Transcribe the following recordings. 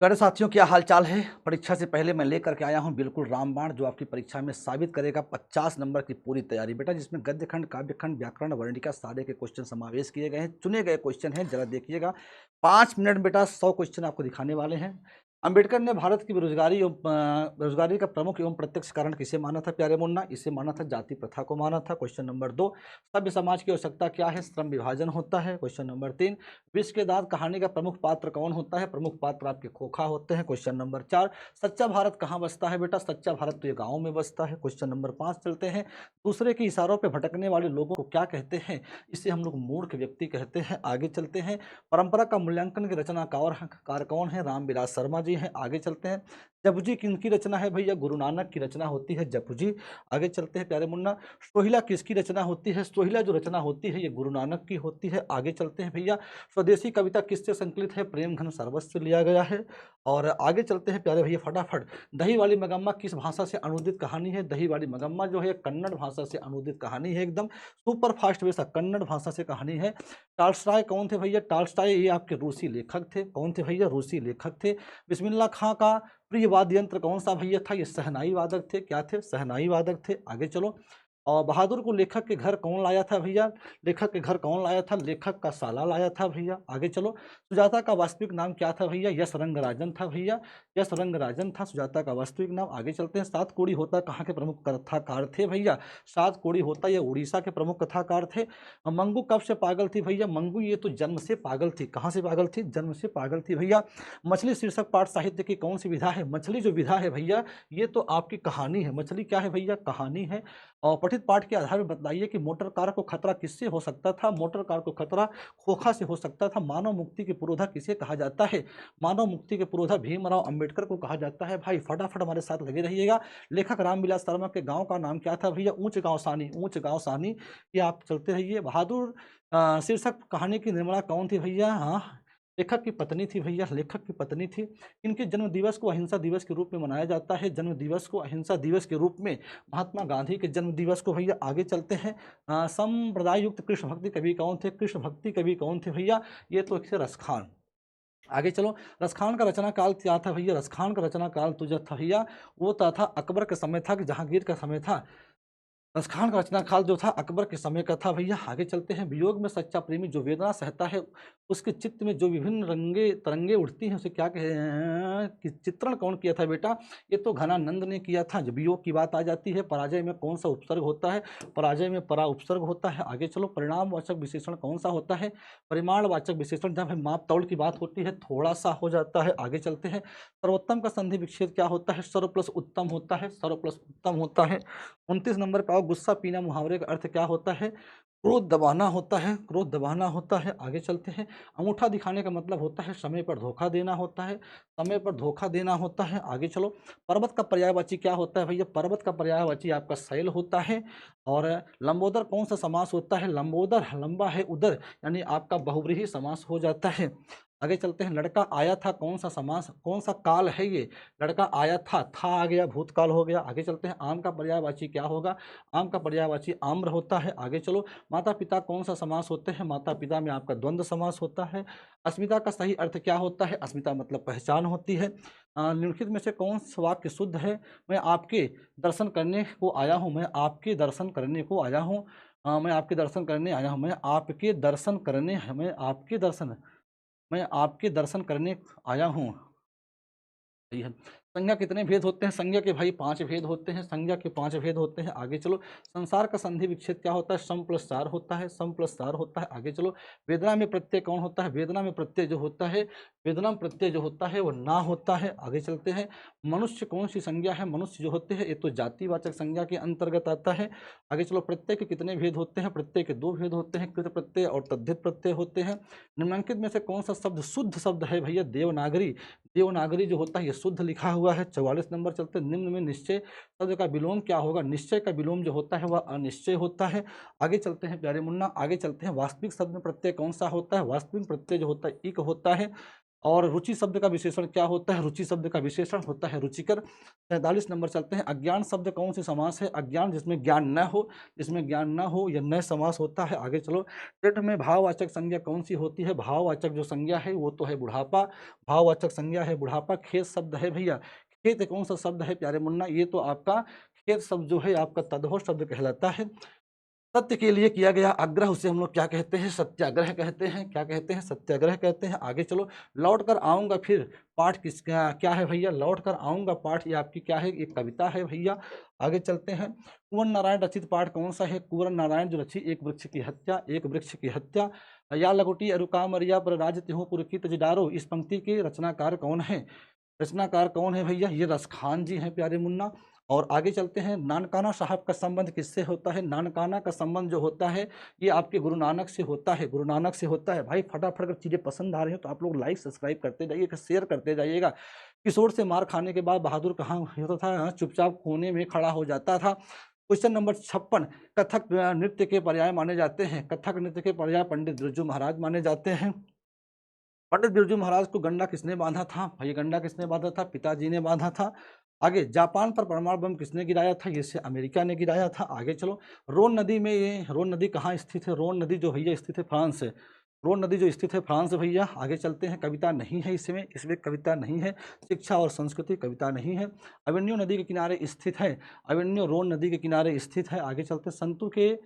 प्यारे साथियों, क्या हाल चाल है। परीक्षा से पहले मैं लेकर के आया हूं बिल्कुल रामबाण, जो आपकी परीक्षा में साबित करेगा 50 नंबर की पूरी तैयारी बेटा, जिसमें गद्य खंड, काव्य खंड, व्याकरण, वर्णिका सारे के क्वेश्चन समावेश किए गए हैं। चुने गए क्वेश्चन हैं, जरा देखिएगा। 5 मिनट में बेटा 100 क्वेश्चन आपको दिखाने वाले हैं। अंबेडकर ने भारत की बेरोजगारी का प्रमुख एवं प्रत्यक्ष कारण किसे माना था प्यारे मुन्ना? इसे माना था जाति प्रथा को माना था। क्वेश्चन नंबर 2, सभ्य समाज की आवश्यकता क्या है? श्रम विभाजन होता है। क्वेश्चन नंबर 3, विश्व के दांत कहानी का प्रमुख पात्र कौन होता है? प्रमुख पात्र आपके खोखा होते हैं। क्वेश्चन नंबर 4, सच्चा भारत कहाँ बसता है बेटा? सच्चा भारत तो ये गाँव में बसता है। क्वेश्चन नंबर 5 चलते हैं, दूसरे के इशारों पर भटकने वाले लोगों को क्या कहते हैं? इसे हम लोग मूर्ख व्यक्ति कहते हैं। आगे चलते हैं, परंपरा का मूल्यांकन की रचनाकार कौन है? रामविलास शर्मा जी हैं। आगे चलते हैं, जपुजी किनकी रचना है भैया? गुरु नानक की रचना होती है जपुजी। आगे चलते हैं प्यारे मुन्ना, सोहिला किसकी रचना होती है? सोहिला जो रचना होती है ये गुरु नानक की होती है। आगे चलते हैं भैया, स्वदेशी कविता किससे संकलित है? प्रेम घन सरवत से लिया गया है। और आगे चलते हैं प्यारे भैया फटाफट, दही वाली मगम्मा किस भाषा से अनुदित कहानी है? दही वाली मगम्मा जो है कन्नड़ भाषा से अनुदित कहानी है, एकदम सुपर फास्ट वैसा कन्नड़ भाषा से कहानी है। टाल्स्टाय कौन थे भैया? टाल्स्टाय ये आपके रूसी लेखक थे। कौन थे भैया? रूसी लेखक थे। बिस्मिल्लाह खां का प्रिय वाद्य यंत्र कौन सा भैया था? ये शहनाई वादक थे। क्या थे? शहनाई वादक थे। आगे चलो, और बहादुर को लेखक के घर कौन लाया था भैया? लेखक के घर कौन लाया था? लेखक का साला लाया था भैया। आगे चलो, सुजाता का वास्तविक नाम क्या था भैया? यश रंगराजन था भैया। यश रंगराजन था सुजाता का वास्तविक नाम। आगे चलते हैं, सात कोड़ी होता कहाँ के प्रमुख कथाकार थे भैया? सात कोड़ी होता ये उड़ीसा के प्रमुख कथाकार थे। मंगू कब से पागल थी भैया? मंगू ये तो जन्म से पागल थी। कहाँ से पागल थी? जन्म से पागल थी भैया। मछली शीर्षक पाठ साहित्य की कौन सी विधा है? मछली जो विधा है भैया ये तो आपकी कहानी है। मछली क्या है भैया? कहानी है। और पठित पाठ के आधार पर बताइए कि मोटर कार को खतरा किससे हो सकता था? मोटर कार को खतरा खोखा से हो सकता था। मानव मुक्ति के पुरोधा किसे कहा जाता है? मानव मुक्ति के पुरोधा भीमराव अंबेडकर को कहा जाता है। भाई फटाफट हमारे साथ लगे रहिएगा। लेखक रामविलास शर्मा के गांव का नाम क्या था भैया? ऊंच गांव सानी। ऊंच गांव सानी, ये आप चलते रहिए। बहादुर शीर्षक कहानी की निर्माता कौन थी भैया? हाँ, लेखक की पत्नी थी भैया, लेखक की पत्नी थी। इनके जन्म दिवस को अहिंसा दिवस के रूप में मनाया जाता है। जन्म दिवस को अहिंसा दिवस के रूप में। महात्मा गांधी के जन्म दिवस को भैया। आगे चलते हैं, संप्रदाय युक्त कृष्ण भक्ति कवि कौन थे? कृष्ण भक्ति कवि कौन थे भैया? ये तो थे रसखान। आगे चलो, रसखान का रचना काल क्या था भैया? रसखान का रचना काल तो जो था भैया वो था अकबर के समय था कि जहांगीर का समय था। रसखान का रचना काल जो था अकबर के समय का था भैया। आगे चलते हैं, वियोग में सच्चा प्रेमी जो वेदना सहता है उसके चित्त में जो विभिन्न रंगे तरंगे उठती हैं उसे क्या कि चित्रण कौन किया था बेटा? ये तो घनानंद ने किया था। जब वियोग की बात आ जाती है, पराजय में कौन सा उपसर्ग होता है? पराजय में परा उपसर्ग होता है। आगे चलो, परिणामवाचक विशेषण कौन सा होता है? परिमाणवाचक विशेषण जब माप तौल की बात होती है थोड़ा सा हो जाता है। आगे चलते हैं, सर्वोत्तम का संधि विच्छेद क्या होता है? सर्व प्लस उत्तम होता है। सर्व प्लस उत्तम होता है। 29 नंबर पे आओ, गुस्सा पीना मुहावरे का अर्थ क्या होता है? क्रोध दबाना होता है। क्रोध दबाना होता है। आगे चलते हैं, अंगूठा दिखाने का मतलब होता है समय पर धोखा देना होता है। समय पर धोखा देना होता है। आगे चलो, पर्वत का पर्यायवाची क्या होता है भैया? पर्वत का पर्यायवाची आपका शैल होता है। और लंबोदर कौन सा समास होता है? लंबोदर लंबा है उदर, यानी आपका बहुव्रीहि समास हो जाता है। आगे चलते हैं, लड़का आया था कौन सा समास, कौन सा काल है ये? लड़का आया था आ गया, भूतकाल हो गया। आगे चलते हैं, आम का पर्यायवाची क्या होगा? आम का पर्यायवाची आम्र होता है। आगे चलो, माता पिता कौन सा समास होते हैं? माता पिता में आपका द्वंद्व समास होता है। अस्मिता का सही अर्थ क्या होता है? अस्मिता मतलब पहचान होती है। निम्नलिखित में से कौन सा वाक्य शुद्ध है? मैं आपके दर्शन करने को आया हूँ। मैं आपके दर्शन करने को आया हूँ। मैं आपके दर्शन करने आया हूँ। मैं आपके दर्शन करने आया हूँ। सही है। संज्ञा कितने भेद होते हैं? संज्ञा के भाई 5 भेद होते हैं। संज्ञा के 5 भेद होते हैं। आगे चलो, संसार का संधि विच्छेद क्या होता है? सम प्लस सार होता है। सम प्लस सार होता है। आगे चलो, वेदना में प्रत्यय कौन होता है? वेदना में प्रत्यय जो होता है, वेदना में प्रत्यय जो होता है वो ना होता है। आगे चलते हैं, मनुष्य कौन सी संज्ञा है? मनुष्य जो होते हैं ये तो जातिवाचक संज्ञा के अंतर्गत आता है। आगे चलो, प्रत्यय के कितने भेद होते हैं? प्रत्यय के 2 भेद होते हैं, कृत प्रत्यय और तद्धित प्रत्यय होते हैं। निम्नलिखित में से कौन सा शब्द शुद्ध शब्द है भैया? देवनागरी। देवनागरी जो होता है ये शुद्ध लिखा हुआ है। 44 नंबर चलते, निम्न में निश्चय शब्द का विलोम क्या होगा? निश्चय का विलोम जो होता है वह अनिश्चय होता है। आगे चलते हैं प्यारे मुन्ना, आगे चलते हैं, वास्तविक शब्द में प्रत्यय कौन सा होता है? वास्तविक प्रत्यय जो होता है इक होता है। और रुचि शब्द का विशेषण क्या होता है? रुचि शब्द का विशेषण होता है रुचिकर। 43 नंबर चलते हैं। अज्ञान शब्द कौन सी समास है? अज्ञान जिसमें ज्ञान न हो, जिसमें ज्ञान न हो, यह नए समास होता है। आगे चलो। टेट में भाववाचक संज्ञा कौन सी होती है? भाववाचक जो संज्ञा है वो तो है बुढ़ापा, भाववाचक संज्ञा है बुढ़ापा। खेत शब्द है भैया, खेत कौन सा शब्द है प्यारे मुन्ना? ये तो आपका खेत शब्द जो है आपका तद्भव शब्द कहलाता है। सत्य के लिए किया गया आग्रह उसे हम लोग क्या कहते हैं? सत्याग्रह कहते हैं। क्या कहते हैं? सत्याग्रह कहते हैं। आगे चलो। लौट कर आऊँगा फिर पाठ किसका क्या है भैया? लौट कर आऊँगा पाठ ये आपकी क्या है? एक कविता है भैया। आगे चलते हैं। कुंवर नारायण रचित पाठ कौन सा है? कुंवर नारायण जो रची एक वृक्ष की हत्या, एक वृक्ष की हत्या। या लकुटी अरुका मरिया पर राज त्यों पुरखी तजडारो, इस पंक्ति के रचनाकार कौन है? रचनाकार कौन है भैया? ये रसखान जी हैं प्यारे मुन्ना। और आगे चलते हैं। नानकाना साहब का संबंध किससे होता है? नानकाना का संबंध जो होता है ये आपके गुरु नानक से होता है, गुरु नानक से होता है। भाई फटाफट अगर चीज़ें पसंद आ रही हो तो आप लोग लाइक सब्सक्राइब करते जाइएगा, शेयर करते जाइएगा। किशोर से मार खाने के बाद बहादुर कहाँ होता था? चुपचाप कोने में खड़ा हो जाता था। Question number 56। कथक नृत्य के पर्याय माने जाते हैं। कथक नृत्य के पर्याय पंडित बिरजू महाराज माने जाते हैं। पंडित बिरजू महाराज को गंडा किसने बांधा था? भाई गंडा किसने बांधा था? पिताजी ने बांधा था। आगे जापान पर परमाणु बम किसने गिराया था? ये से अमेरिका ने गिराया था। आगे चलो। रोन नदी में ये रोन नदी कहाँ स्थित है? रोन नदी जो भैया स्थित है फ्रांस से। रोन नदी जो स्थित है फ्रांस भैया। आगे चलते हैं। कविता नहीं है इसमें, इसमें कविता नहीं है। शिक्षा और संस्कृति कविता नहीं है। अवेन्यू नदी के किनारे स्थित है। अवेन्यू रोन नदी के किनारे स्थित है। आगे चलते हैं।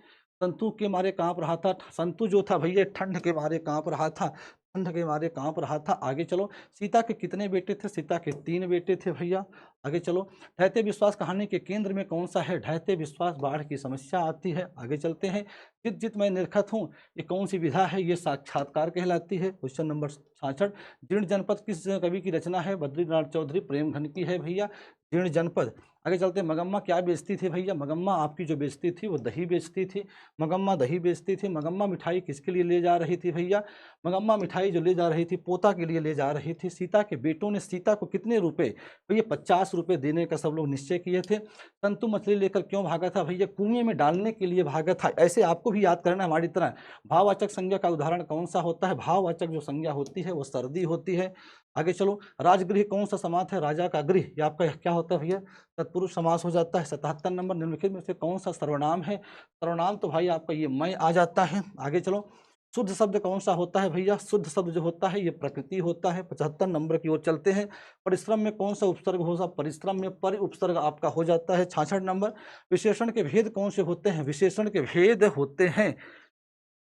संतु के मारे कांप रहा था। संतु जो था भैया ठंड के मारे कांप रहा था, ठंड के मारे कांप रहा था। आगे चलो। सीता के कितने बेटे थे? सीता के 3 बेटे थे भैया। आगे चलो। ढहते विश्वास कहानी के केंद्र में कौन सा है? ढहते विश्वास बाढ़ की समस्या आती है। आगे चलते हैं। जित जित मैं निरखत हूँ ये कौन सी विधा है? ये साक्षात्कार कहलाती है। Question number 66। जीर्ण जनपद किस कवि की रचना है? बद्रीनाथ चौधरी प्रेमघन की है भैया। जीर्ण जनपद। आगे चलते हैं। मगम्मा क्या बेचती थी भैया? मगम्मा आपकी जो बेचती थी वो दही बेचती थी। मगम्मा दही बेचती थी। मगम्मा मिठाई किसके लिए ले जा रही थी भैया? मगम्मा मिठाई जो ले जा रही थी पोता के लिए ले जा रही थी। सीता के बेटों ने सीता को कितने रुपए? भैया 50 रुपए देने का सब लोग निश्चय किए थे। संतु मछली लेकर क्यों भागा था भैया? कुएं में डालने के लिए भागा था। ऐसे आपको भी याद करना हमारी तरह। भाववाचक संज्ञा का उदाहरण कौन सा होता है? भाववाचक जो संज्ञा होती है वो सर्दी होती है। आगे चलो। राजगृह कौन सा समास है? राजा का गृह। ये आपका क्या होता है भैया? तत्पुरुष समास हो जाता है। 77 नंबर। निम्नलिखित में से कौन सा सर्वनाम है? सर्वनाम तो भाई आपका ये मैं आ जाता है। आगे चलो। शुद्ध शब्द कौन सा होता है भैया? शुद्ध शब्द जो होता है ये प्रकृति होता है। 75 नंबर की ओर चलते हैं। परिश्रम में कौन सा उपसर्ग होगा? परिश्रम में पर उपसर्ग आपका हो जाता है। 66 नंबर। विशेषण के भेद कौन से होते हैं? विशेषण के भेद होते हैं,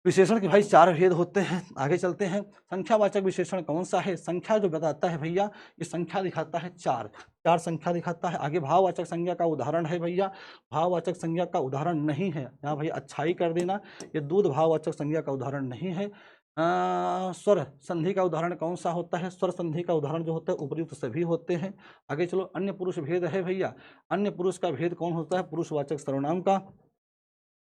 विशेषण के भाई 4 भेद होते हैं। आगे चलते हैं। संख्यावाचक विशेषण कौन सा है? संख्या जो बताता है भैया ये संख्या दिखाता है 4, 4 संख्या दिखाता है। आगे भाववाचक संज्ञा का उदाहरण है भैया, भाववाचक संज्ञा का उदाहरण नहीं है। यहाँ भैया अच्छाई कर देना, ये दूध भाववाचक संज्ञा का उदाहरण नहीं है। स्वर संधि का उदाहरण कौन सा होता है? स्वर संधि का उदाहरण जो होता है उपर्युक्त सभी होते हैं। आगे चलो। अन्य पुरुष भेद है भैया। अन्य पुरुष का भेद कौन होता है? पुरुषवाचक सर्वनाम का।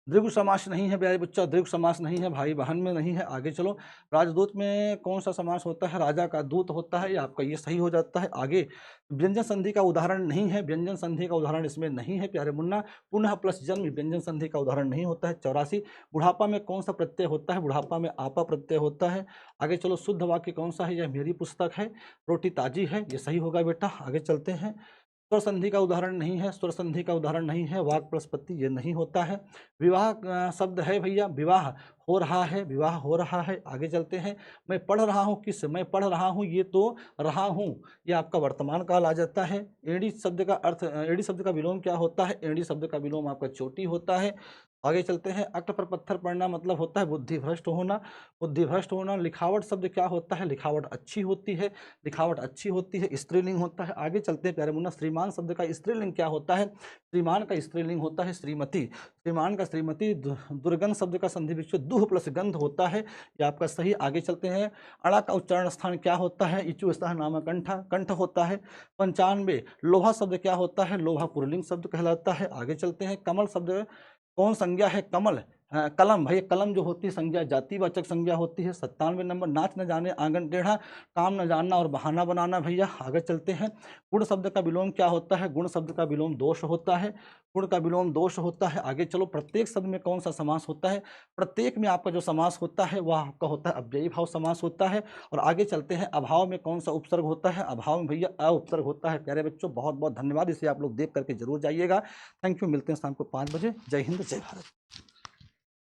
दीर्घ समास नहीं है प्यारे बच्चा, दीर्घ समास नहीं है, भाई बहन में नहीं है। आगे चलो। राजदूत में कौन सा समास होता है? राजा का दूत होता है। ये आपका ये सही हो जाता है। आगे व्यंजन संधि का उदाहरण नहीं है, व्यंजन संधि का उदाहरण इसमें नहीं है प्यारे मुन्ना। पुनः प्लस जन्म व्यंजन संधि का उदाहरण नहीं होता है। 84। बुढ़ापा में कौन सा प्रत्यय होता है? बुढ़ापा में आपा प्रत्यय होता है। आगे चलो। शुद्ध वाक्य कौन सा है? यह मेरी पुस्तक है, रोटी ताजी है, ये सही होगा बेटा। आगे चलते हैं। स्वर संधि का उदाहरण नहीं है, स्वर संधि का उदाहरण नहीं है। वाक प्लस प्रत्यय ये नहीं होता है। विवाह शब्द है भैया, विवाह हो रहा है, विवाह हो रहा है। आगे चलते हैं। मैं पढ़ रहा हूँ किस? मैं पढ़ रहा हूँ, ये तो रहा हूँ, ये आपका वर्तमान काल आ जाता है। एड़ी शब्द का अर्थ, एड़ी शब्द का विलोम क्या होता है? एड़ी शब्द का विलोम आपका चोटी होता है। आगे चलते हैं। अक्ट पर पत्थर पड़ना मतलब होता है बुद्धि भ्रष्ट होना, बुद्धि भ्रष्ट होना। लिखावट शब्द क्या होता है? लिखावट अच्छी होती है, लिखावट अच्छी होती है, स्त्रीलिंग होता है। आगे चलते हैं प्यारे मुन्ना। श्रीमान शब्द का स्त्रीलिंग क्या होता है? श्रीमान का स्त्रीलिंग होता है श्रीमती। श्रीमान का श्रीमती। दुर्गंध शब्द का संधि विच्छेद दुह प्लस गंध होता है, ये आपका सही। आगे चलते हैं। अड़ा का उच्चारण स्थान क्या होता है? इचु स्थान नाम कंठ, कंठ होता है। 95। लोहा शब्द क्या होता है? लोहा पुल्लिंग शब्द कहलाता है। आगे चलते हैं। कमल शब्द कौन संज्ञा है? कमल कलम भैया, कलम जो होती है संज्ञा जातिवाचक संज्ञा होती है। 97 नंबर, नाच न जाने आंगन टेढ़ा, काम न जानना और बहाना बनाना। भैया आगे चलते हैं। गुण शब्द का विलोम क्या होता है? गुण शब्द का विलोम दोष होता है। गुण का विलोम दोष होता है। आगे चलो, प्रत्येक शब्द में कौन सा समास होता है? प्रत्येक में आपका जो समास होता है वह आपका होता है अव्ययी भाव समास होता है। और आगे चलते हैं, अभाव में कौन सा उपसर्ग होता है? अभाव में भैया अ उपसर्ग होता है। प्यारे बच्चों, बहुत बहुत धन्यवाद, इसे आप लोग देख करके जरूर जाइएगा। थैंक यू, मिलते हैं शाम को 5 बजे। जय हिंद, जय भारत।